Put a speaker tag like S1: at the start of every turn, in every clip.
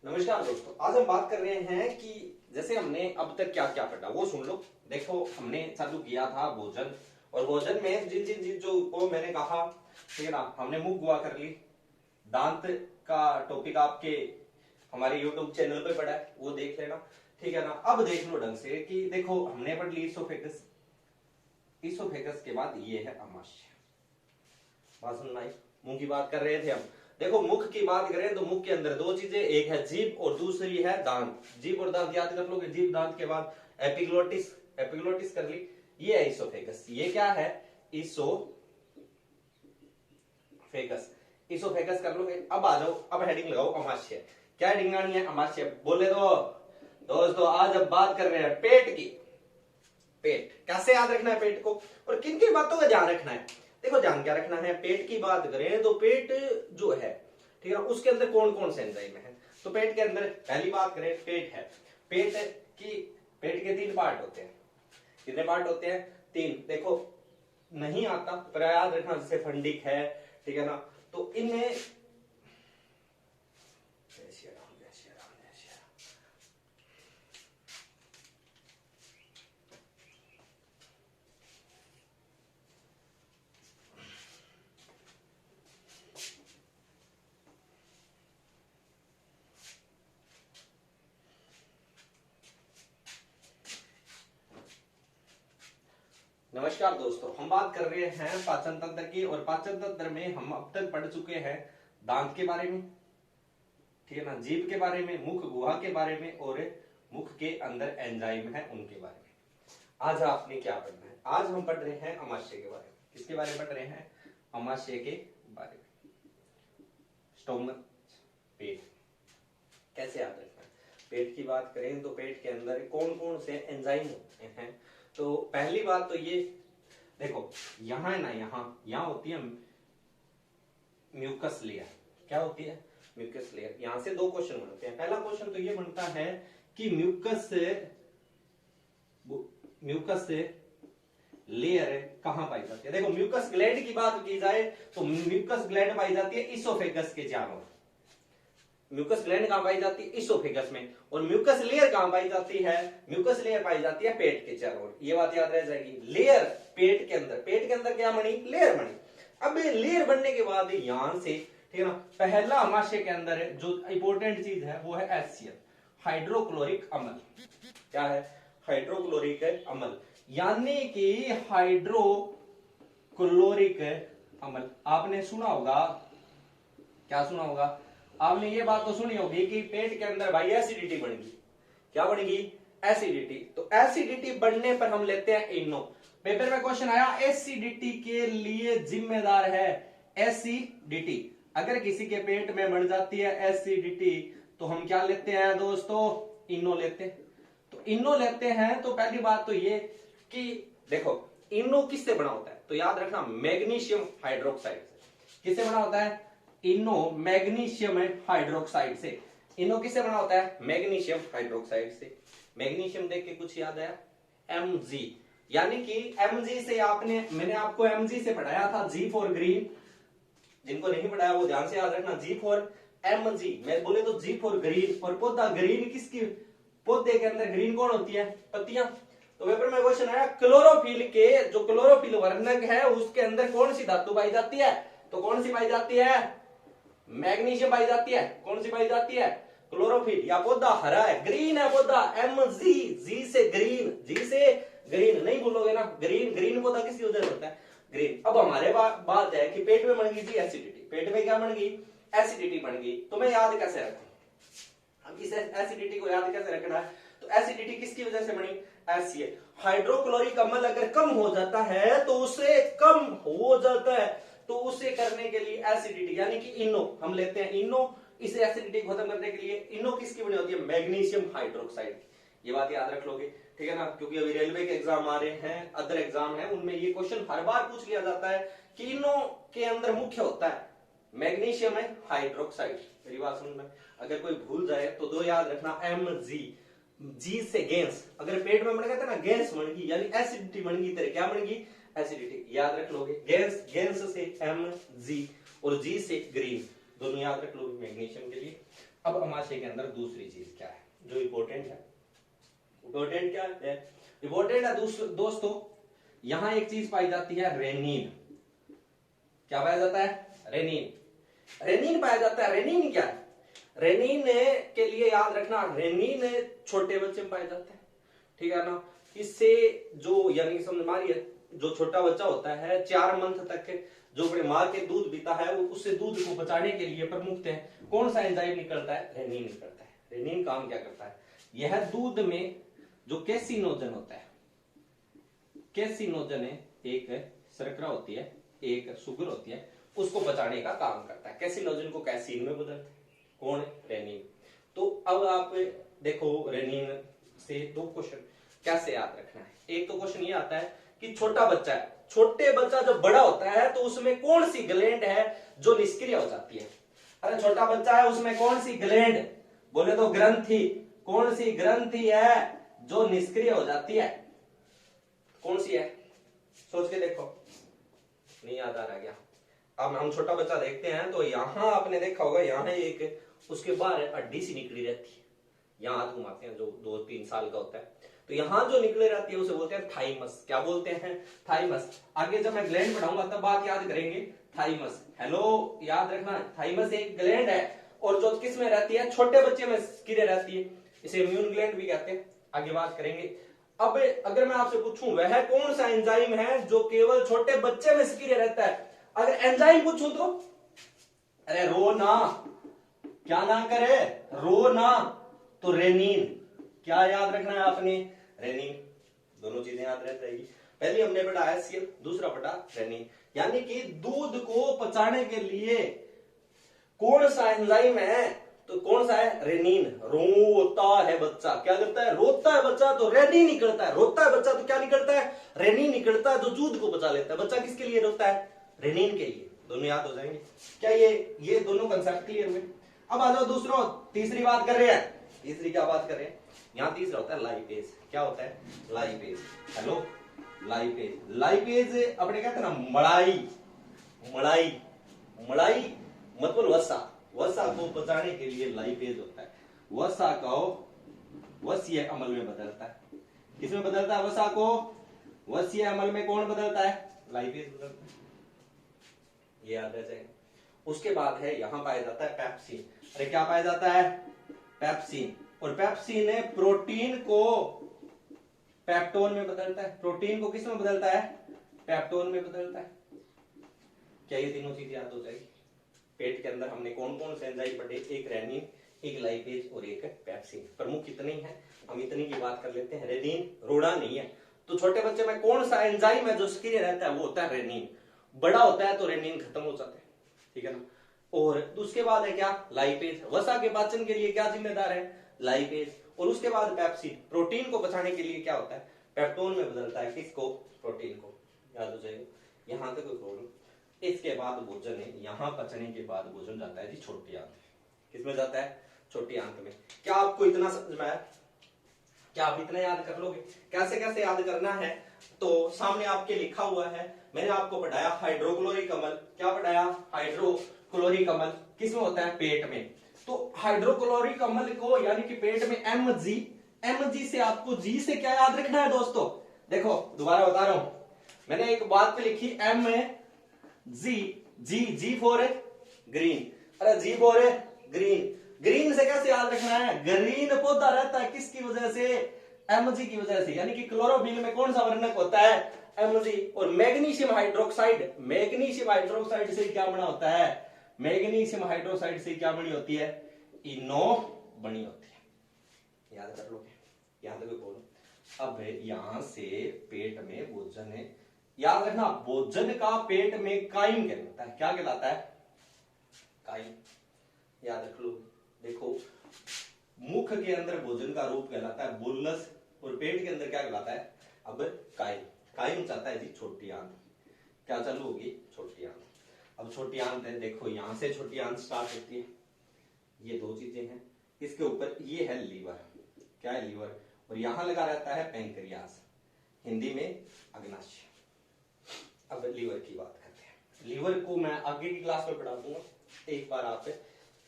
S1: नमस्कार दोस्तों, आज हम बात कर रहे हैं कि जैसे हमने अब तक क्या क्या पढ़ा वो सुन लो। देखो, हमने चालू किया था भोजन, और भोजन में जिन जिन चीज जो को मैंने कहा, ठीक है ना, हमने मुख गुआ कर ली। दांत का टॉपिक आपके हमारे यूट्यूब चैनल पे पड़ा है, वो देख लेना, ठीक है ना। अब देख लो ढंग से कि देखो, हमने पढ़ ली इसोफेगस। इसोफेगस के बाद ये है अमाशय। बात सुनना है, मुंह की बात कर रहे थे हम। देखो, मुख की बात करें तो मुख के अंदर दो चीजें, एक है जीभ और दूसरी है दांत। जीभ और दांत याद कर लोगे। जीभ दांत के बाद एपिग्लोटिस, एपिग्लोटिस कर ली। ये है इसोफेगस। ये क्या है? इसोफेगस। इसोफेगस कर लोगे। अब आ जाओ, अब हेडिंग लगाओ अमाशय। क्या हेडिंग आनी है? अमाशय। बोले दो दोस्तों, आज अब बात कर रहे हैं पेट की। पेट कैसे याद रखना है पेट को, और किन किन बातों का ध्यान रखना है? देखो, ध्यान क्या रखना है, पेट की बात करें तो पेट जो है, ठीक है ना, उसके अंदर कौन कौन से एंजाइम है। तो पेट के अंदर पहली बात करें, पेट है। पेट की पेट के तीन पार्ट होते हैं। कितने पार्ट होते हैं? तीन। देखो, नहीं आता पर याद रखना, जैसे फंडिक है, ठीक है ना, तो इनमें नमस्कार दोस्तों, हम बात कर रहे हैं पाचन तंत्र की, और पाचन तंत्र में हम अब तक पढ़ चुके हैं दांत के बारे में, ठीक है ना, जीभ के बारे में, मुख गुहा के बारे में, और मुख के अंदर एंजाइम है उनके बारे में। आज आपने क्या पढ़ना है? आज हम पढ़ रहे हैं अमाशय के बारे में। किसके बारे में पढ़ रहे हैं? अमाशय के बारे में। स्टोमक, पेट कैसे याद रखना है? पेट की बात करें तो पेट के अंदर कौन कौन से एंजाइम होते हैं। तो पहली बात तो ये देखो, यहां है ना, यहां होती है म्यूकस लेयर। क्या होती है? Mucus layer. यहां से दो क्वेश्चन बनते हैं। पहला क्वेश्चन तो ये बनता है कि म्यूकस लेयर कहां पाई जाती है। देखो, म्यूकस ग्लैंड की बात की जाए तो म्यूकस ग्लैंड पाई जाती है इसोफेगस के चारों ओर। म्यूकस ग्लैंड कहां पाई जाती है? इसोफेगस में। और म्यूकस लेयर कहां पाई जाती है? म्यूकस लेयर पाई जाती है पेट के चारों ओर। ये बात याद रह जाएगी। लेयर पेट के अंदर, पेट के अंदर क्या बनी? लेयर बनी। अब लेयर बनने के बाद यहां से, ठीक है ना, पहला अमाशय के अंदर जो इंपॉर्टेंट चीज है वो है HCl, हाइड्रोक्लोरिक अम्ल। क्या है? हाइड्रोक्लोरिक अम्ल, यानी कि हाइड्रोक्लोरिक अम्ल। आपने सुना होगा, क्या सुना होगा? आपने ये बात तो सुनी होगी कि पेट के अंदर भाई एसिडिटी बनेगी। क्या बनेगी? एसिडिटी। तो एसिडिटी बढ़ने पर हम लेते हैं इनो। पेपर में क्वेश्चन आया, एसिडिटी के लिए जिम्मेदार है एसिडिटी। अगर किसी के पेट में बढ़ जाती है एसिडिटी तो हम क्या लेते हैं दोस्तों? इनो लेते हैं। तो इनो लेते हैं तो पहली बात तो ये कि देखो, इनो किससे बना होता है? तो याद रखना, मैग्नीशियम हाइड्रोक्साइड से। किससे बना होता है? इनो मैग्नीशियम हाइड्रोक्साइड से। इनो किससे बना होता है? मैग्नीशियम हाइड्रोक्साइड से। मैग्नीशियम देख के कुछ याद आया? Mg, यानी कि Mg से मैंने आपको Mg से पढ़ाया था, G फॉर ग्रीन। जिनको नहीं पढ़ाया वो ध्यान से याद रखना, G फॉर Mg। मैं बोले तो G फॉर ग्रीन। और पौधा ग्रीन किसकी? पौधे के अंदर ग्रीन कौन होती है? पत्तियां। तो पेपर में क्वेश्चन आया, क्लोरोफिल के जो क्लोरोफिल वर्णक है उसके अंदर कौन सी धातु पाई जाती है? तो कौन सी पाई जाती है? मैग्नीशियम पाई जाती है। कौन सी पाई जाती है? क्लोरोफिल। या पौधा हरा है, ग्रीन है पौधा, Mg, जी से ग्रीन, जी से ग्रीन नहीं बोलोगे ना, ग्रीन। ग्रीन पौधा किसकी वजह से होता है? ग्रीन। अब हमारे बात है कि पेट में बन गई जी एसिडिटी। पेट में क्या बन गई? एसिडिटी बन गई। तो मैं याद कैसे रखूं? अब इस एसिडिटी को याद कैसे रखना है? तो एसिडिटी किसकी वजह से बनी? HCl, हाइड्रोक्लोरिक अम्ल अगर कम हो जाता है तो उसे कम हो जाता है, तो उसे करने के लिए एसिडिटी यानी कि इनो हम लेते हैं। इनो, इस एसिडिटी को खत्म करने के लिए इनो किसकी बनी होती है? Magnesium hydroxide. ये बात याद रख लोगे, ठीक है ना, क्योंकि अभी रेलवे के एग्जाम आ रहे हैं, अदर एग्जाम है, उनमें ये क्वेश्चन हर बार पूछ लिया जाता है कि इनो के अंदर मुख्य होता है मैग्नीशियम है हाइड्रोक्साइड। मेरी बात सुनना, अगर कोई भूल जाए तो दो याद रखना, Mg, जी से गैस। अगर पेट में बन गया था ना, गैस बन गई, यानी एसिडिटी बन गई, तेरे क्या बन गई? एसिडिटी। याद रख लोगे, गैस, गैस से Mg, और जी से ग्रीन, दोनों याद रख लोगे मैग्नीशियम के लिए। अब अमाशय के अंदर दूसरी चीज क्या है जो इम्पोर्टेंट है? इम्पोर्टेंट क्या है? इम्पोर्टेंट है दोस्तों, यहां एक चीज पाई जाती है रेनिन। क्या पाया जाता है? रेनिन। रेनिन पाया जाता है। रेनिन क्या है? रेनिन के लिए याद रखना, रेनिन छोटे बच्चे में पाया जाता है, ठीक है ना। इससे जो यानी कि समझ मारिए, जो छोटा बच्चा होता है 4 मंथ तक जो अपने माँ के दूध पीता है, वो उससे दूध को बचाने के लिए प्रमुखतः कौन सा एंजाइम निकलता है? रेनिन निकलता है। रेनिन काम क्या करता है? यह दूध में जो कैसिनोजन होता है, कैसिनोजन है, एक शर्करा होती है, एक शुगर होती है, उसको बचाने का काम करता है। कैसिनोजन को कैसीन में बदलता है। कौन है? रेनिन। तो अब आप देखो, रेनिन से 2 क्वेश्चन कैसे याद रखना है। एक तो क्वेश्चन ये आता है कि छोटा बच्चा है, छोटे बच्चा जब बड़ा होता है तो उसमें कौन सी ग्लैंड है जो निष्क्रिय हो जाती है? अरे छोटा बच्चा है, उसमें कौन सी ग्लैंड, बोले तो ग्रंथि, कौन सी ग्रंथि है जो निष्क्रिय हो जाती है? कौन सी है? सोच के देखो। नहीं याद आ रहा क्या? अब हम छोटा बच्चा देखते हैं तो यहां आपने देखा होगा, यहां एक उसके बाहर हड्डी सी निकली रहती है, यहां हाथ घुमाते हैं, जो 2-3 साल का होता है, तो यहां जो निकले रहती है उसे बोलते हैं थाइमस। क्या बोलते हैं? थाइमस। आगे जब मैं ग्लैंड पढ़ाऊंगा तब बात याद करेंगे। थाइमस, हेलो याद रखना, थाइमस एक ग्लैंड है और जो किस में रहती है? छोटे बच्चे में सक्रिय रहती है, इसे इम्यून ग्लैंड भी कहते हैं। आगे बात करेंगे। अब अगर मैं आपसे पूछूं वह कौन सा एंजाइम है जो केवल छोटे बच्चे में सक्रिय रहता है, अगर एंजाइम पूछूं तो? अरे रो ना, क्या ना करे, रो ना, तो रेनिन। क्या याद रखना है आपने? रेनिन। दोनों चीजें याद रह जाएगी। पहले हमने पढ़ा HCl, दूसरा पढ़ा रेनिन। यानी कि दूध को पचाने के लिए कौन सा एंजाइम है? तो कौन सा है? रेनिन। रोता है बच्चा, क्या करता है? रोता है बच्चा तो रेनिन निकलता है। रोता है बच्चा तो क्या निकलता है? रेनिन निकलता है, जो दूध को बचा लेता है। बच्चा किसके लिए रोता है? रेनिन के लिए। दोनों याद हो जाएंगे। क्या ये दोनों कंसेप्ट क्लियर हुए? अब आ जाओ दूसरों, तीसरी बात कर रहे हैं। तीसरी क्या बात कर रहे हैं? यहां तीसरा होता है लाइपेज। क्या होता है? लाइपेज। Hello, lipase. लाइपेज अपने कहते हैं ना मलाई, मलाई, मलाई मतलब वसा, वसा को बचाने के लिए लाइपेज होता है। वसा को वसीय अमल में बदलता है। किसमें बदलता है वसा को? वसीय अमल में कौन बदलता है? लाइपेज बदलता है। ये याद रह जाएगा। उसके बाद है यहां पाया जाता है पेप्सिन। अरे क्या पाया जाता है? पेप्सिन। और पेप्सिन प्रोटीन को पेप्टोन में बदलता है। प्रोटीन को किस में बदलता है? पेप्टोन में बदलता है। क्या ये तीनों चीजें याद हो जाएगी? पेट के अंदर हमने कौन कौन से एंजाइम पढ़े? एक रेनिन, एक लाइपेज और एक पेप्सिन। प्रमुख इतने ही है, हम इतनी की बात कर लेते हैं। रेनिन रोड़ा नहीं है, तो छोटे बच्चे में कौन सा एंजाइम है जो सक्रिय रहता है? वो होता है रेनिन। बड़ा होता है तो रेनिन खत्म हो जाता है, ठीक है ना। और उसके बाद है क्या? लाइपेज। वसा के पाचन के लिए क्या जिम्मेदार है? लाइपेज। और उसके बाद पेप्सिन, प्रोटीन को बचाने के लिए क्या होता है? पेप्टोन में बदलता है। किसको? प्रोटीन को। याद हो जाएगा। यहां तक कोई प्रॉब्लम? इसके बाद भोजन है, यहां पचने के बाद भोजन जाता है जी छोटी आंत में। किसमें जाता है? छोटी आंत में। क्या आपको इतना समझ में आया? क्या आप इतना याद कर लोगे? कैसे कैसे याद करना है? तो सामने आपके लिखा हुआ है, मैंने आपको पढ़ाया हाइड्रोक्लोरिक अम्ल। क्या पढ़ाया? हाइड्रोक्लोरिक अम्ल किसमें होता है? पेट में। तो हाइड्रोक्लोरिक अम्ल को यानी कि पेट में Mg, Mg से आपको G से क्या याद रखना है दोस्तों? देखो दोबारा बता रहा हूं, मैंने एक बात पे लिखी M जी फॉर ग्रीन। अरे जी फॉर ग्रीन। ग्रीन से कैसे याद रखना है? ग्रीन पौधा रहता है किसकी वजह से? Mg की वजह से। यानी कि क्लोरोफिल में कौन सा वर्णक होता है? Mg। और मैग्नीशियम हाइड्रोक्साइड, मैग्नीशियम हाइड्रोक्साइड से क्या बना होता है? मैग्नीशियम हाइड्रोक्साइड से क्या बनी होती है? इनो बनी होती है। याद कर लोगे? यहां तक बोलो। अब यहां से पेट में भोजन है, याद रखना भोजन का पेट में काइम कहलाता है। क्या कहलाता है? काइम। याद रख लो। देखो मुख के अंदर भोजन का रूप कहलाता है बुल्लस, और पेट के अंदर क्या कहलाता है? अब काइम। काइम चाहता है जी छोटी आंत। क्या चालू होगी? छोटी आंत। अब छोटी आंत है, देखो यहां से छोटी आंत स्टार्ट होती है। ये 2 चीजें हैं। इसके ऊपर ये है लीवर। क्या है? लीवर। और यहां लगा रहता है पैंक्रियास, हिंदी में अग्नाशय। अब लीवर की बात करते हैं। लीवर को मैं आगे की क्लास में पढ़ा दूंगा, एक बार आप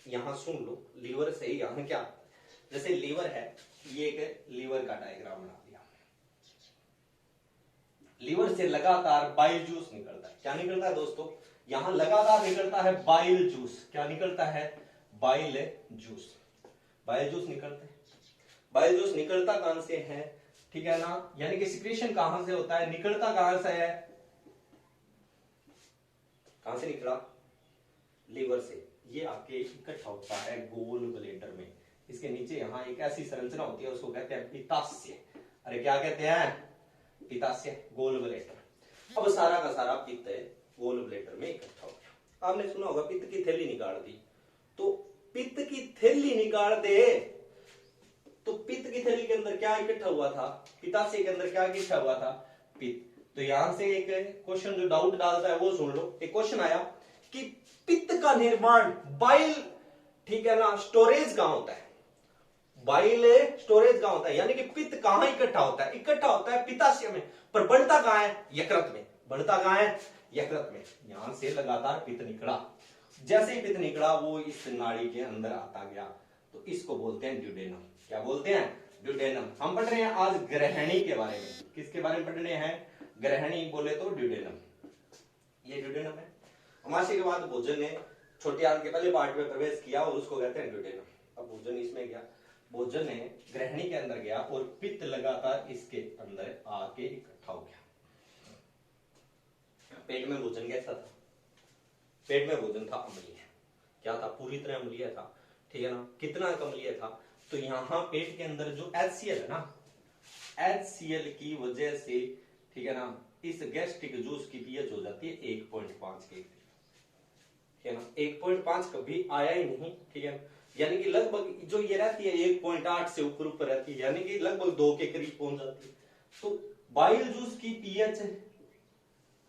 S1: यहां सुन लो, लीवर से यहां क्या, जैसे लीवर है, ये एक लीवर का डायग्राम बना दिया। लीवर से लगातार बाइल जूस निकलता है। क्या निकलता है दोस्तों, यहां लगातार निकलता है बाइल जूस। क्या निकलता है, बाइल जूस। बाइल जूस निकलता है। बाइल जूस निकलता कहां से है, ठीक है ना, यानी कि सिक्रीशन कहां से होता है, निकलता कहां से है, कहां से निकला, लीवर से। ये आके इकट्ठा होता है गोल ब्लेडर में। इसके नीचे यहां एक ऐसी संरचना होती है, उसको कहते हैं पित्ताशय। अरे क्या कहते हैं, पित्ताशय, गोल ब्लेडर। अब सारा का सारा पित्त गोल ब्लेडर में इकट्ठा हो गया। आपने सुना होगा पित्त की थैली निकाल दी, तो पित्त की थैली निकाल दे, तो पित्त की थैली के अंदर क्या इकट्ठा हुआ था, पित्ताशय के अंदर क्या इकट्ठा हुआ था, पित्त। तो यहां से एक क्वेश्चन जो डाउट डालता है वो सुन लो। एक क्वेश्चन आया कि पित्त का निर्माण बाइल, ठीक है ना, स्टोरेज कहां होता है, बाइल स्टोरेज कहां होता है, यानी कि पित्त कहां इकट्ठा होता है, इकट्ठा होता है पित्ताशय में, पर बढ़ता कहां है, यकृत में। बढ़ता कहां है, यकृत में। यहां से लगातार पित्त निकला, जैसे ही पित्त निकला वो इस नाड़ी के अंदर आता गया, तो इसको बोलते हैं ड्यूडेनम। क्या बोलते हैं, ड्यूडेनम। हम पढ़ रहे हैं आज ग्रहणी के बारे में। किसके बारे में पढ़ रहे हैं, ग्रहणी, बोले तो ड्यूडेनम। ये ड्यूडेनम है। अमाशय के बाद भोजन ने छोटे आंत के पहले पार्ट में प्रवेश किया और उसको कहते हैं ड्यूडेनम। अब भोजन इसमें गया, भोजन ने ग्रहणी के अंदर गया और पित्त लगातार इसके अंदर आके इकट्ठा हो गया। पेट में भोजन कैसा था, पेट में भोजन था अम्लीय। क्या था, पूरी तरह अम्लीय था, ठीक है ना। कितना अम्लीय था, तो यहां पेट के अंदर जो HCl है ना, HCl की वजह से, ठीक है ना, इस गैस्ट्रिक जूस की पीएच हो जाती है 1.5 के, ठीक है ना। 1.5 कभी आया ही नहीं, ठीक है, यानी कि लगभग जो ये रहती है 1.8 से ऊपर ऊपर रहती है, यानी कि लगभग 2 के करीब पहुंच जाती है। तो बाइल जूस की पीएच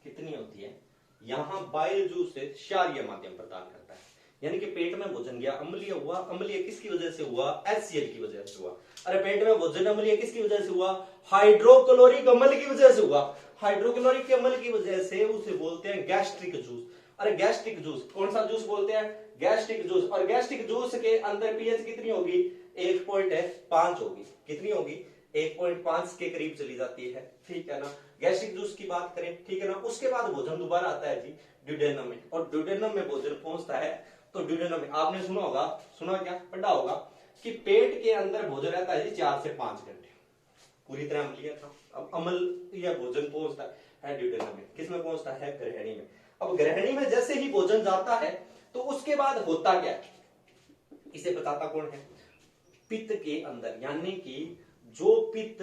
S1: कितनी होती है, यहां बाइल जूस से क्षारीय माध्यम प्रदान करता है, यानी कि पेट में भोजन गया, अम्लीय हुआ। अम्लीय किसकी वजह से हुआ, HCl की वजह से हुआ। अरे पेट में भोजन अम्लीय किसकी वजह से हुआ, हाइड्रोक्लोरिक अम्ल की वजह से हुआ। हाइड्रोक्लोरिक अम्ल की वजह से उसे बोलते हैं गैस्ट्रिक जूस। अरे गैस्ट्रिक जूस, कौन सा जूस बोलते हैं, गैस्ट्रिक जूस। और गैस्ट्रिक जूस के अंदर पीएच कितनी होगी, 1.5 होगी। कितनी होगी, 1.5 के करीब चली जाती है, ठीक है ना। गैस्ट्रिक जूस की बात करें, ठीक है ना। उसके बाद भोजन दोबारा आता है जी ड्यूडेनम में, और ड्यूडेनम में भोजन पहुंचता है। तो ड्यूडेनम में आपने सुना होगा, सुना क्या, पढ़ा होगा कि पेट के अंदर भोजन रहता है जी 4 से 5 घंटे। पूरी तरह अम्लीय था, अब अम्लीय भोजन पहुंचता है ड्यूडेनम में। किसमें पहुंचता है, ग्रहणी में। अब ग्रहणी में जैसे ही भोजन जाता है, तो उसके बाद होता क्या है, इसे बताता कौन है, पित्त के अंदर, यानी कि जो पित्त,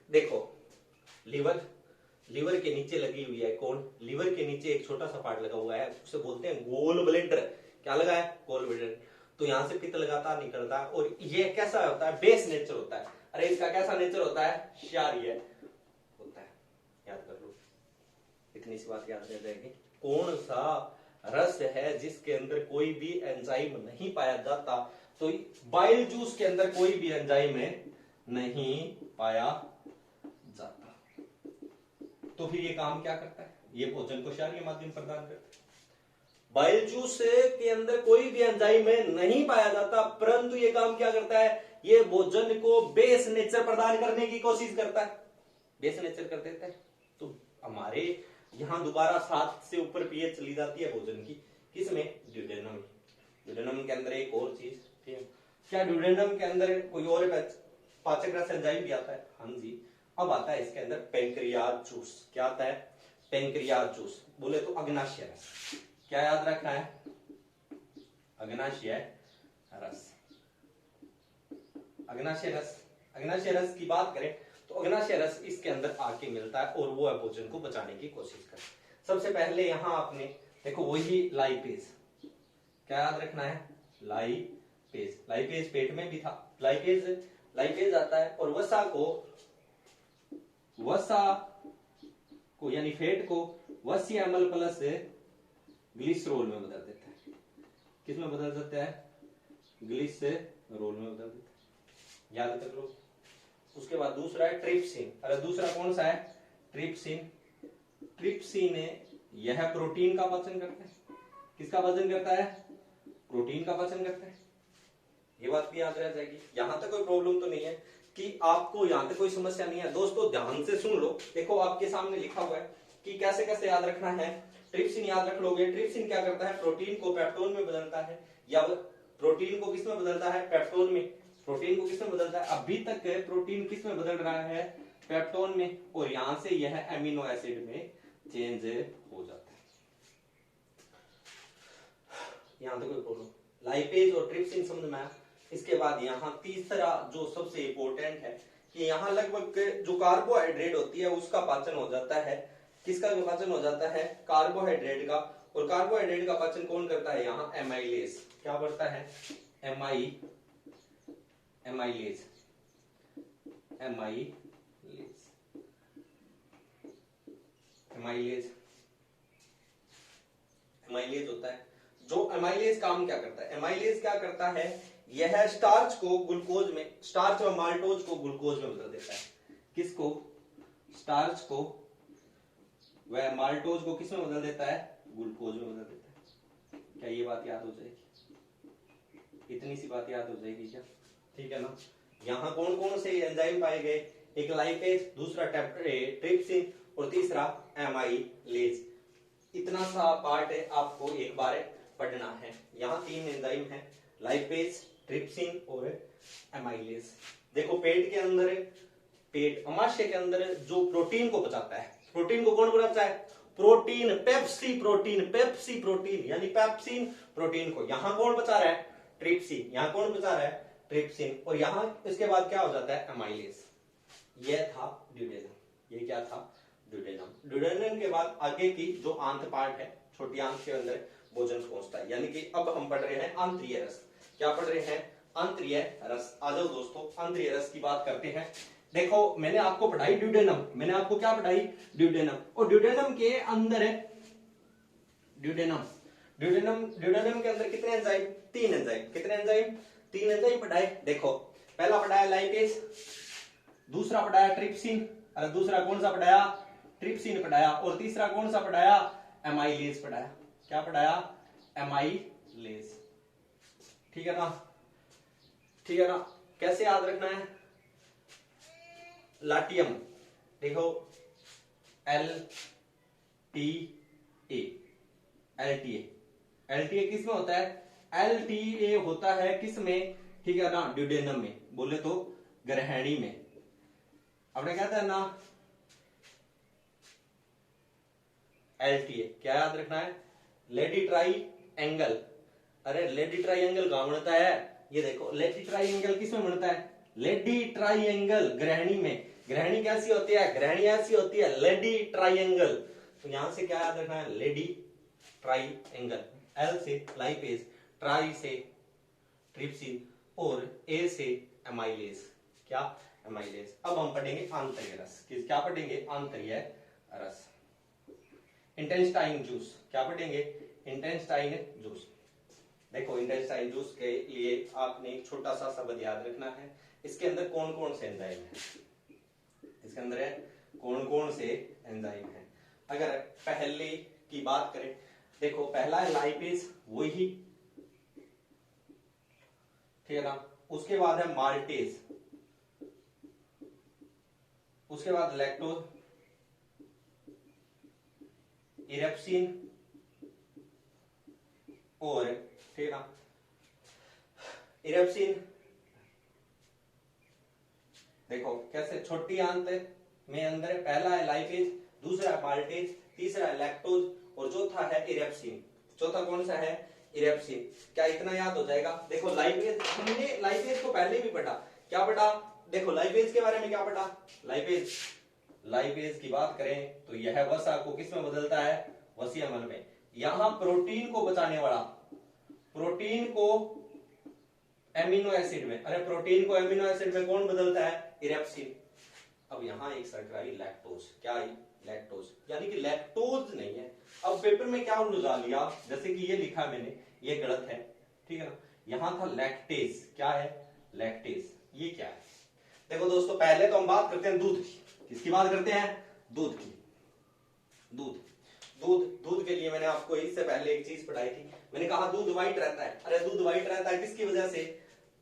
S1: देखो लीवर, लीवर के नीचे लगी हुई है कौन, लीवर के नीचे एक छोटा सा पार्ट लगा हुआ है, उसे बोलते हैं गोल ब्लेडर। क्या लगा है, गोल ब्लेडर। तो यहां से पित्त लगातार निकलता है, और ये कैसा होता है, बेस नेचर होता है। अरे इसका कैसा नेचर होता है, क्षारीय होता है। याद कर लो, इतनी सी बात याद रह जाएगी। कौन सा रस है जिसके अंदर कोई भी एंजाइम नहीं पाया जाता, तो बाइल जूस के अंदर कोई भी एंजाइम नहीं पाया जाता। तो फिर ये काम क्या करता है, ये भोजन को क्षारीय माध्यम प्रदान करता है। बाइल जूस के अंदर कोई भी एंजाइम नहीं पाया जाता, परंतु ये काम क्या करता है, ये भोजन को बेस नेचर प्रदान करने की कोशिश करता है, बेस नेचर कर देता है। तो हमारे यहां दोबारा 7 से ऊपर पीएच चली जाती है भोजन की, किसमें, ड्यूडेनम। ड्यूडेनम के अंदर एक और चीज, ठीक है, क्या ड्यूडेनम के अंदर कोई और पाचक रस एंजाइम भी आता है, हाँ जी। अब आता है इसके अंदर पेंक्रियाज जूस। क्या आता है, पेंक्रियाज जूस, बोले तो अग्नाशय रस। क्या याद रखना है, अग्नाशय रस। अग्नाशय रस, अग्नाशय रस की बात करें तो अग्नाशय रस इसके अंदर आके मिलता है, और वो भोजन को बचाने की कोशिश करता है। सबसे पहले यहां आपने देखो वही लाइपेज, क्या याद रखना है, लाइपेज। लाइपेज पेट में भी था, लाइपेज, लाइपेज आता है और वसा को यानी फैट को वसीय अम्ल प्लस ग्लिसरोल में बदल देता है। किस में बदल देता है, ग्लिसरोल में बदल देता है, याद कर लो। उसके बाद दूसरा है ट्रिप्सिन। अरे दूसरा कौन सा है, ट्रिप्सिन। ट्रिप्सिन यह प्रोटीन का पाचन करता है। किसका पाचन करता है, प्रोटीन का पाचन करता है। ये बात भी याद रह जाएगी। यहां तक कोई प्रॉब्लम तो नहीं है कि आपको यहां तक कोई समस्या नहीं है। दोस्तों ध्यान से सुन लो, देखो आपके सामने लिखा हुआ है कि कैसे कैसे याद रखना है। ट्रिप्सिन याद रख लोगे। ट्रिप्सिन क्या करता है, प्रोटीन को पेप्टोन में बदलता है, या प्रोटीन को किस में बदलता है, पेप्टोन में। प्रोटीन को किस में बदलता है, अभी तक प्रोटीन किस में बदल रहा है, पेप्टोन में, और यहां से यह एमिनो एसिड में चेंज हो जाता है। यहां तक कोई प्रॉब्लम। लाइपेज और ट्रिप्सिन समझ में आया। इसके बाद यहाँ तीसरा जो सबसे इंपॉर्टेंट है कि यहाँ लगभग जो कार्बोहाइड्रेट होती है उसका पाचन हो जाता है। किसका पाचन हो जाता है, कार्बोहाइड्रेट का। और कार्बोहाइड्रेट का पाचन कौन करता है, यहाँ एमाइलेज। क्या बढ़ता है, एमाइलेज। एमाइलेज एमाइलेज एमाइलेज होता है। जो एमाइलेज काम क्या करता है, एमाइलेज क्या करता है, यह स्टार्च को ग्लूकोज में, स्टार्च और माल्टोज को ग्लूकोज में बदल देता है। किसको, स्टार्च को वह माल्टोज को किस में बदल देता है, ग्लूकोज में बदल देता है। क्या ये बात याद हो जाएगी, इतनी सी बात याद हो जाएगी क्या, ठीक है ना। यहाँ कौन कौन से एंजाइम पाए गए, एक लाइपेज, दूसरा ट्रिप्सिन और तीसरा एमाइलेज। इतना सा पार्ट है आपको एक बार पढ़ना है। यहाँ 3 एंजाइम है, लाइपेज, ट्रिप्सिन और एमाइलेज। देखो पेट के अंदर, पेट अमाशय के अंदर जो प्रोटीन को पचाता है, प्रोटीन को कौन बनाता है, protein, Pepsi protein, Pepsi protein यानी पेप्सिन प्रोटीन को यहाँ कौन बचा रहा है, ट्रिप्सिन। यहाँ कौन बचा रहा है, ट्रिप्सिन। और यहाँ इसके बाद क्या हो जाता है, एमाइलेज। यह था ड्यूडेनम। ये क्या था, ड्यूडेनम। ड्यूडेनम के बाद आगे की जो आंत पार्ट है, छोटी आंत के अंदर भोजन पहुंचता है। यानी कि अब हम पढ़ रहे हैं आंतरीय रस। क्या पढ़ रहे हैं, आंतरीय रस। आ जाओ दोस्तों, आंतरीय रस की बात करते हैं। देखो मैंने आपको पढ़ाई ड्यूडेनम, मैंने आपको क्या पढ़ाई, ड्यूडेनम। और ड्यूडेनम के अंदर है ड्यूडेनम के अंदर कितने एंजाइम, 3 एंजाइम। कितने एंजाइम, 3 एंजाइम पढ़ाए। देखो पहला पढ़ाया लाइपेज, दूसरा पढ़ाया ट्रिप्सिन, और दूसरा कौन सा पढ़ाया, ट्रिप्सिन पढ़ाया, और तीसरा कौन सा पढ़ाया, एमाइलेज पढ़ाया। क्या पढ़ाया, एमाइलेज। ठीक है ना, ठीक है ना। कैसे याद रखना है, लाटियम, देखो एलटीए किस में होता है, एलटीए होता है किस में, ठीक है ना, ड्यूडेनम में, बोले तो ग्रहणी में। आपने कहता है ना एलटीए, क्या याद रखना है, लेडी ट्राई एंगल। अरे लेडी ट्राई एंगल कहां बनता है, ये देखो लेडी ट्राई एंगल किस में बनता है, लेडी ट्राई एंगल ग्रहणी में। ग्रहणी कैसी होती है, ग्रहणी ऐसी होती है, लेडी ट्राई एंगल। तो यहां से क्या याद रखना है, लेडी ट्राई एंगल। एल से लाइपेज, ट्राई से ट्रिप्सिन और ए से एमाइलेज। क्या, एमाइलेज। अब हम पढ़ेंगे आंतरीय रस। क्या पढ़ेंगे, आंतरीय रस। इंटेस्टाइन जूस, क्या पढ़ेंगे, इंटेस्टाइन जूस। देखो इंटेस्टाइन जूस के लिए आपने एक छोटा सा शब्द याद रखना है। इसके अंदर कौन कौन से एंजाइम है, इसके अंदर है कौन कौन से एंजाइम है। अगर पहले की बात करें, देखो पहला है लाइपेज, वही, ठीक है ना। उसके बाद है माल्टेज, उसके बाद लैक्टोज, इरेप्सिन और, ठीक है ना, इरेप्सिन। देखो कैसे, छोटी आंत में अंदर पहला है लाइपेज, दूसरा है माल्टेज, तीसरा है लैक्टोज और चौथा है इरेप्सिन। चौथा कौन सा है, इरेप्सिन। क्या इतना याद हो जाएगा। देखो लाइपेज, हमने लाइपेज को पहले भी पढ़ा। क्या पढ़ा, देखो लाइपेज के बारे में क्या पढ़ा, लाइपेज की बात करें तो यह वसा को किस में बदलता है, वसीय अम्ल में। यहां प्रोटीन को बचाने वाला, प्रोटीन को एमिनो एसिड में, अरे प्रोटीन को एमिनो एसिड में कौन बदलता है, इरेप्सिन। अब यहां एक सरकारी लैक्टोज, क्या है, लैक्टोज, यानी कि लैक्टोज नहीं है। अब पेपर में क्या उलझा लिया, जैसे कि ये लिखा मैंने, ये गलत है, ठीक है ना। यहां था लैक्टेज, क्या है, लैक्टेज। ये क्या है, देखो दोस्तों पहले तो हम बात करते हैं दूध की। किसकी बात करते हैं, दूध की। दूध के लिए मैंने आपको इससे पहले एक चीज पढ़ाई थी, मैंने कहा दूध व्हाइट रहता है, अरे दूध व्हाइट रहता है किसकी वजह से,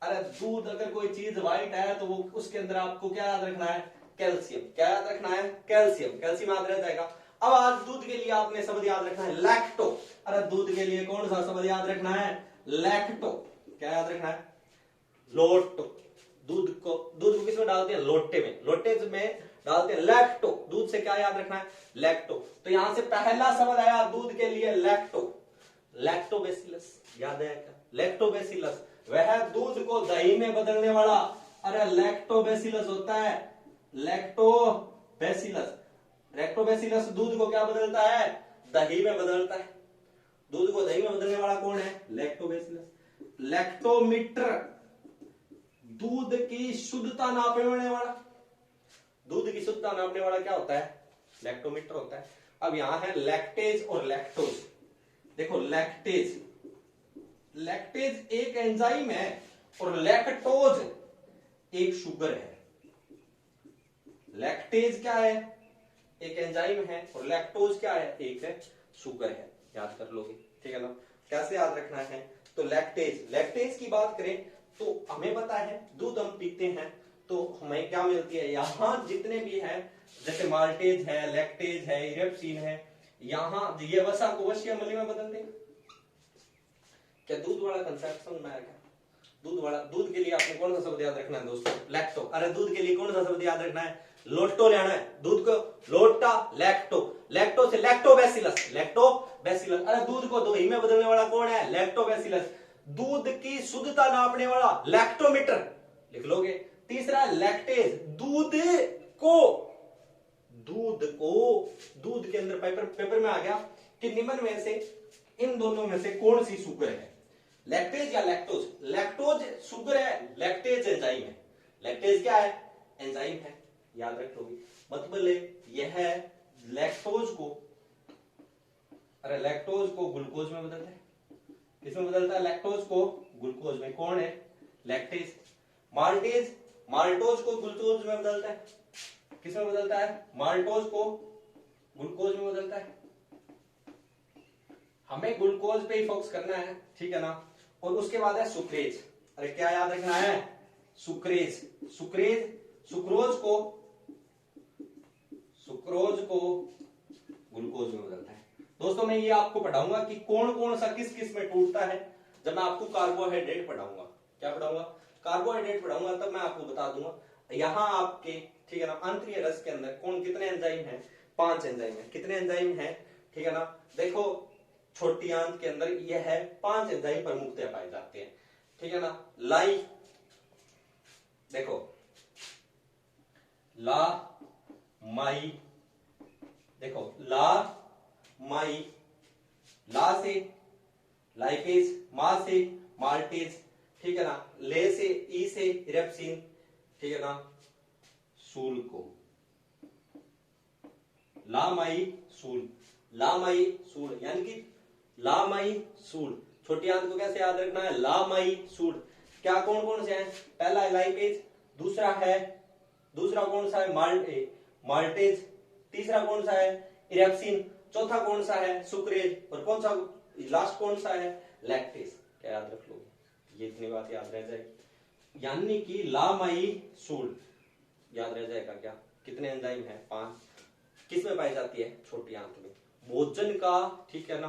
S1: अरे दूध अगर कोई चीज व्हाइट है तो वो उसके अंदर आपको क्या याद रखना है, कैल्शियम। क्या याद रखना है, कैल्शियम। कैल्शियम याद रह जाएगा। अब आज दूध के लिए आपने शब्द याद रखना है लैक्टो। अरे दूध के लिए कौन सा शब्द याद रखना है, लैक्टो। क्या याद रखना है, लोटो। दूध को किसमें डालते हैं, लोटे में। लोटे में डालते हैं लैक्टो। दूध से क्या याद रखना है, लैक्टो। तो यहां से पहला शब्द आया दूध के लिए लैक्टो, लैक्टोबैसिलस। याद है क्या, लैक्टोबैसिलस, वह दूध को दही में बदलने वाला। अरे लैक्टोबैसिलस होता है, लैक्टोबैसिलस। लैक्टोबैसिलस दूध को क्या बदलता है, दही में बदलता है। दूध को दही में बदलने वाला कौन है, लैक्टोबैसिलस। लैक्टोमीटर, दूध की शुद्धता नापने वाला। दूध की शुद्धता नापने वाला क्या होता है, लैक्टोमीटर होता है। अब यहां है लैक्टेज और लैक्टोज। देखो लैक्टेज, लैक्टेज एक एंजाइम है और लैक्टोज एक शुगर है। लैक्टेज क्या है, एक एंजाइम है, और लैक्टोज क्या है, एक शुगर है। याद कर लोगे, ठीक है ना। कैसे याद रखना है, तो लैक्टेज, लैक्टेज की बात करें तो हमें पता है दूध हम पीते हैं तो हमें क्या मिलती है, यहां जितने भी है जैसे माल्टेज है, लैक्टेज है, इरेप्सिन है, यहां ये वसा को वसीय अम्ल में बदल देंगे। क्या दूध वाला कंसेप्ट समझ में आया क्या, दूध वाला। दूध के लिए आपने कौन सा शब्द याद रखना है दोस्तों, लैक्टो। अरे दूध के लिए कौन सा शब्द याद रखना है, लोटो लेना है। दूध को लोटा, लैक्टो। लैक्टो से लैक्टोबैसिलस, लैक्टोबैसिलस। अरे दूध को दही में बदलने वाला कौन है, लैक्टोबैसिलस। दूध की शुद्धता नापने वाला लैक्टोमीटर, लिख लोगे। तीसरा लैक्टेज, दूध के अंदर पेपर में आ गया कि निम्न में से इन दोनों में से कौन सी शुगर है, लैक्टेज या लैक्टोज। लैक्टोज शुगर है, लैक्टेज एंजाइम है। लैक्टेज क्या है, एंजाइम है, याद रख लोगे। मतलब यह लैक्टोज को, अरे लैक्टोज को ग्लूकोज में बदलता है। किसमें बदलता है, लैक्टोज को ग्लूकोज में। कौन है, लैक्टेज। माल्टेज, माल्टोज को ग्लूकोज में बदलता है। किसमें बदलता है, माल्टोज को ग्लूकोज में बदलता है। हमें ग्लूकोज पे ही फोकस करना है, ठीक है ना। और उसके बाद है सुक्रेज। अरे क्या याद रखना है, सुक्रेज। सुक्रेज सुक्रोज को ग्लूकोज में बदलता है। दोस्तों मैं ये आपको पढ़ाऊंगा कि कौन कौन सा किस किस में टूटता है, जब मैं आपको कार्बोहाइड्रेट पढ़ाऊंगा। क्या पढ़ाऊंगा, कार्बोहाइड्रेट पढ़ाऊंगा, तब मैं आपको बता दूंगा यहां आपके, ठीक है ना, आंतरिक रस के अंदर कौन कितने एंजाइम है, 5 एंजाइम है। कितने एंजाइम है, ठीक है ना। देखो छोटी आंत के अंदर यह है 5 एंजाइम प्रमुखतः पाए जाते हैं, ठीक है ना। लाई, देखो ला माई, देखो ला माई, ला से लाइपेज, मा से माल्टेज, ठीक है ना। ले से ई से इरेप्सिन, ठीक है ना। सूल को लामाई सूल, लामाई सूल, यानी कि लामाई सूल। छोटी आंत को कैसे याद रखना है, लामाई सूल। क्या कौन कौन से हैं, पहला है लाइपेज, दूसरा कौन सा है, माल्टेज, तीसरा कौन सा है, इरेप्सिन, चौथा कौन सा है, सुक्रेज, और कौन सा लास्ट कौन सा है, लैक्टेज। क्या याद रख लोगे, ये इतनी बात याद रह जाएगी। यानी कि लामाई सूल याद रह जाएगा। क्या कितने एंजाइम है, 5। किस में पाई जाती है, छोटी आंत में। भोजन का, ठीक है ना,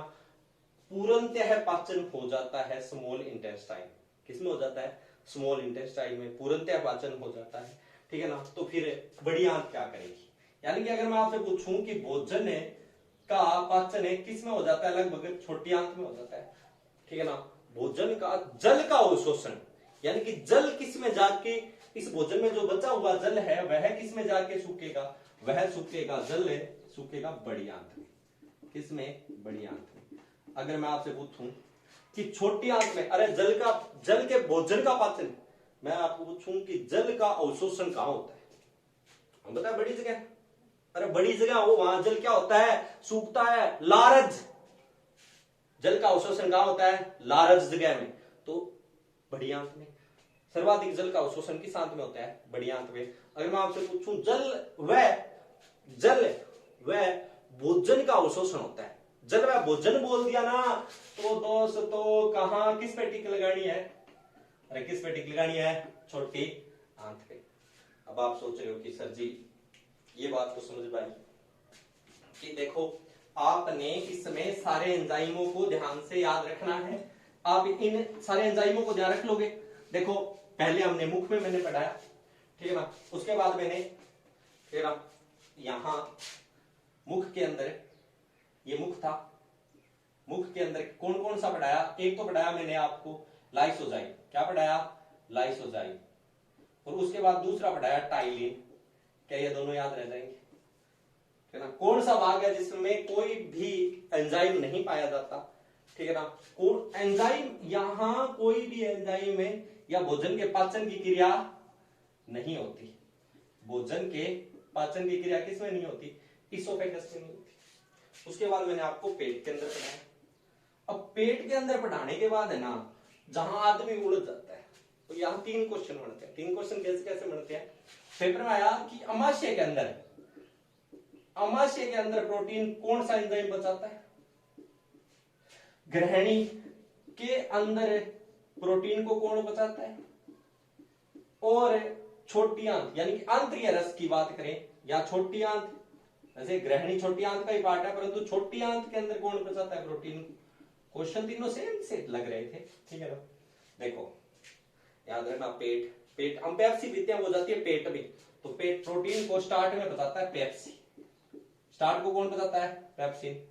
S1: पूर्णतः पाचन हो जाता है स्मॉल इंटेस्टाइन। किसमें हो जाता है, स्मॉल इंटेस्टाइन में पूर्णतः पाचन हो जाता है, ठीक है ना। तो फिर बड़ी आंत क्या करेगी, यानी कि अगर मैं आपसे पूछूं कि भोजन का पाचन है किस में हो जाता है, लगभग छोटी आंत में हो जाता है, ठीक है ना। भोजन का जल का अवशोषण, यानी कि जल किस में जाके, इस भोजन में जो बचा हुआ जल है वह किस में जाके सूखेगा, वह सूखेगा, जल सूखेगा बड़ी आंत में। किस में, बड़ी आंत में। अगर मैं आपसे पूछूं कि छोटी आंत में, अरे जल के भोजन का पाचन, मैं आपको पूछूं कि जल का अवशोषण कहां होता है, हम बताए बड़ी जगह। अरे बड़ी जगह हो, वहां जल क्या होता है, सूखता है, लारज। जल का अवशोषण कहां होता है, लारज जगह में। तो बड़ी आंत में। सर्वाधिक जल का अवशोषण किस आंत में होता है, बड़ी आंत में। अगर मैं आपसे पूछूं जल व भोजन का अवशोषण होता है, जब मैं भोजन बोल दिया ना तो दोस्तों कहां किस पे टिक लगानी है? अरे किस पे टिक लगानी है? छोटी आंत पे। अब आप सोच रहे हो कि सर जी ये बात तो समझ पाई कि देखो आपने इसमें सारे एंजाइमों को ध्यान से याद रखना है। आप इन सारे एंजाइमों को ध्यान रख लोगे। देखो पहले हमने मुख में मैंने पढ़ाया, ठीक है ना, उसके बाद मैंने फिर यहां मुख के अंदर, ये मुख था, मुख के अंदर कौन कौन सा पढ़ाया? एक तो पढ़ाया मैंने आपको लाइसोजाइम। क्या पढ़ाया? लाइसोजाइम। और उसके बाद दूसरा पढ़ाया टाइलिन। क्या ये दोनों याद रह जाएंगे? है ना। कौन सा भाग है जिसमें कोई भी एंजाइम नहीं पाया जाता? ठीक है ना। कौन एंजाइम, यहां कोई भी एंजाइम में या भोजन के पाचन की क्रिया नहीं होती। भोजन के पाचन की क्रिया किसमें नहीं होती? इसोफेगस में नहीं होती। उसके बाद मैंने आपको पेट के अंदर पढ़ाया। अब पेट के अंदर पढ़ाने के बाद है ना, जहां आदमी उलझ जाता है, तो यहां 3 क्वेश्चन बनते हैं। 3 क्वेश्चन कैसे कैसे बनते हैं? पेपर में आया कि अमाशय के अंदर, अमाशय के अंदर प्रोटीन कौन सा एंजाइम बचाता है? ग्रहणी के अंदर प्रोटीन को कौन बचाता है? और छोटी आंत यानी कि आंतरिक रस की बात करें या छोटी आंत, वैसे ग्रहणी छोटी आंत का ही पार्ट है, परंतु छोटी आंत के अंदर कौन बचाता है प्रोटीन? क्वेश्चन तीनों सेम से लग रहे थे, ठीक है ना। देखो याद रखना, पेट, पेट हम पेप्सी पीते हैं, वो जाती है पेट में, तो पेट प्रोटीन को स्टार्ट में बताता है पेप्सी। स्टार्ट को कौन बताता है? पेप्सिन।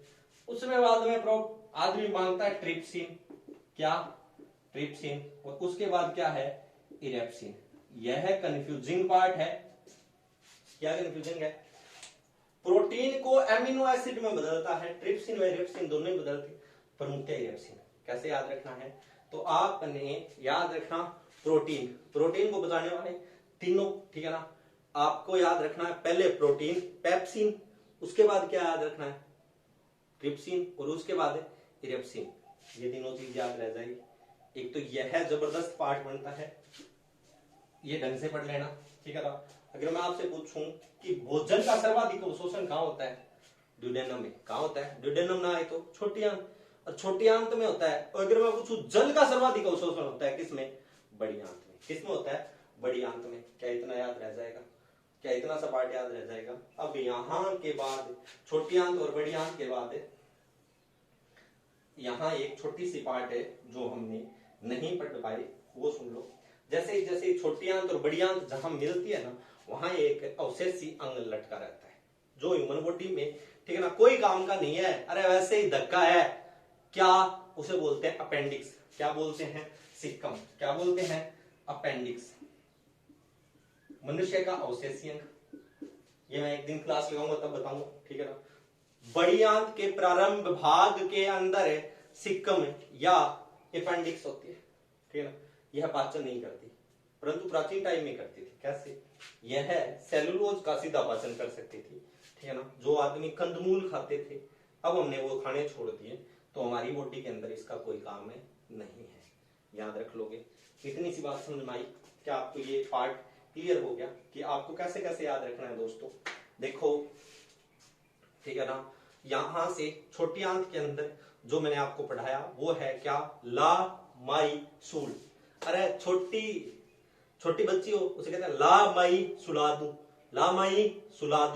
S1: उसमें बाद में आदमी मांगता है ट्रिप्सिन। क्या? ट्रिप्सिन। और उसके बाद क्या है? इरेप्सिन। यह कंफ्यूजिंग पार्ट है। क्या कंफ्यूजिंग है? प्रोटीन को एमिनो एसिड में बदलता है, ट्रिप्सिन व इरेप्सिन दोनों ही बदलते, पर मुख्य इरेप्सिन। कैसे याद रखना है? तो आपने याद रखना प्रोटीन, प्रोटीन को बचाने वाले तीनों, ठीक है ना। आपको याद रखना है पहले प्रोटीन, पेप्सिन, उसके बाद क्या याद रखना है? ट्रिप्सिन, और उसके बाद इरेप्सिन। ये तीनों चीज याद रह जाएगी। एक तो यह जबरदस्त पार्ट बनता है, ये ढंग से पढ़ लेना, ठीक है ना। अगर मैं आपसे पूछूं कि भोजन का सर्वाधिक अवशोषण कहां होता है? ड्यूडेनम में। कहां होता है? ड्यूडेनम ना आए तो छोटी आंत, और छोटी आंत में होता है। और अगर मैं पूछूं जल का सर्वाधिक अवशोषण होता है किसमें? बड़ी आंत में। किसमें होता है? बड़ी आंत में। क्या इतना याद रह जाएगा? क्या इतना सा पार्ट याद रह जाएगा? अब यहां के बाद छोटी आंत और बड़ी आंत के बाद यहां एक छोटी सी पार्ट है जो हमने नहीं पढ़ पाए, वो सुन लो। जैसे जैसे छोटी आंत और बड़ी आंत जहां मिलती है ना, वहां एक अवशेषी अंग लटका रहता है जो ह्यूमन बॉडी में, ठीक है ना, कोई काम का नहीं है, अरे वैसे ही धक्का है। क्या? उसे बोलते हैं अपेंडिक्स। क्या बोलते हैं? सिक्कम। क्या बोलते हैं? अपेंडिक्स। मनुष्य का अवशेषी अंग। ये मैं एक दिन क्लास लगाऊंगा तब बताऊंगा, ठीक है ना। बड़ी आंत के प्रारंभ भाग के अंदर सिक्कम या अपेंडिक्स होती है, ठीक है ना। यह पाचन नहीं करती, परंतु प्राचीन टाइम में करती थी। कैसे? यह सेलुलोज का सीधा पाचन कर सकती थी, ठीक है ना। जो आदमी कंदमूल खाते थे, अब हमने वो खाने छोड़ दिए, तो हमारी बॉडी के अंदर इसका कोई काम नहीं है। याद रख लोगे। इतनी सी बात समझ में आई? क्या आपको ये पार्ट क्लियर हो गया कि आपको कैसे कैसे याद रखना है? दोस्तों देखो, ठीक है ना, यहां से छोटी आंत के अंदर जो मैंने आपको पढ़ाया वो है क्या? ला माई सूल। अरे छोटी छोटी बच्ची हो, उसे कहते हैं ला माई सुला दूं, ला माई सुला दूं।